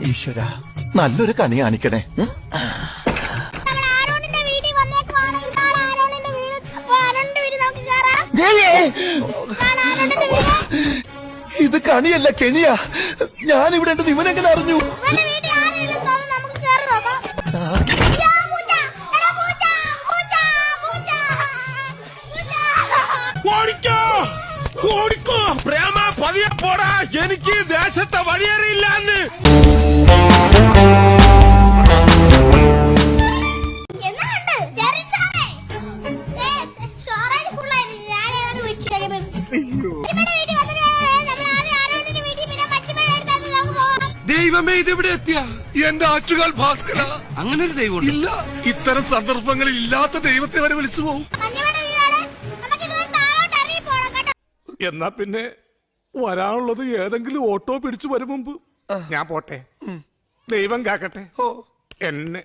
ഈശ്വര, നല്ലൊരു കണി കാണിക്കണേ. ഇത് കണിയല്ല, കെണിയാ. ഞാനിവിടെ ഉണ്ട്, ഇവനെങ്ങനെ അറിഞ്ഞു? പ്രേമ പതിയെ പോടാ, എനിക്ക് ദേശത്തെ വഴിയേറിയില്ലാന്ന്. ദൈവമേ, ഇതെവിടെ എത്തിയ എന്റെ ആറ്റുകാൽ ഭാസ്കര. അങ്ങനെ ഒരു ദൈവം ഇല്ല. ഇത്തരം സന്ദർഭങ്ങളിൽ ഇല്ലാത്ത ദൈവത്തെ വരെ വിളിച്ചു പോകും. എന്നാ പിന്നെ വരാനുള്ളത് ഏതെങ്കിലും ഓട്ടോ പിടിച്ചു വരും മുമ്പ് ഞാൻ പോട്ടെ. ദൈവം കാക്കട്ടെ എന്നെ.